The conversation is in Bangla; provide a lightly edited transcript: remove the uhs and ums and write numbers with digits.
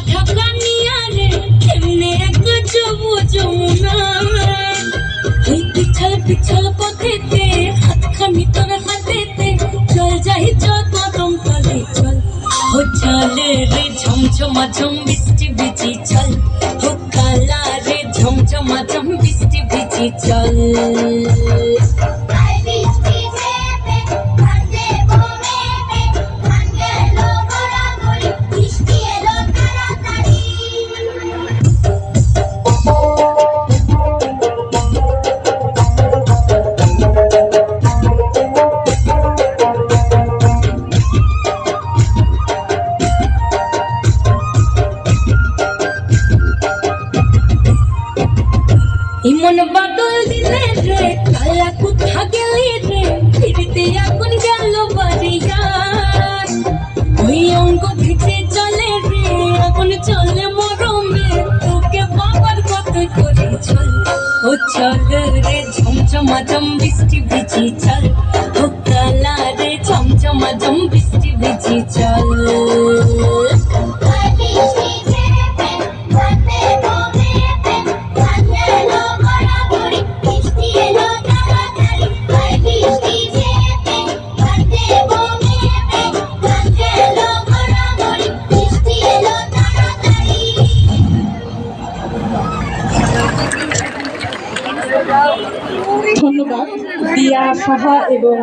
ঢাকা নিয়া রে এমনি এক যাবো যমুনা ওই পিছল পিছল পথেতে হাতখানি তোর হাতেতে চল যাই চল কদম তলে চল ও চলে রে ঝমঝমা ঝম বৃষ্টি ভিজি চল ও কালা রে ঝমঝমা ঝম বৃষ্টি ভিজি চল ইমন বাদল দিলে রে কালা কোথা গেলি রে ফিরতে এখন গেল বাড়িয়া ওই অঙ্গ ভিজে চলে রে এখন চলে মরমে তোকে বাবার কত করে চল ও চল রে ঝমঝমা ঝম বৃষ্টি ভিজি চল ও কালা রে ঝমঝমা ঝম বৃষ্টি ভিজি চল ধন্যবাদ দিয়া সাহা এবং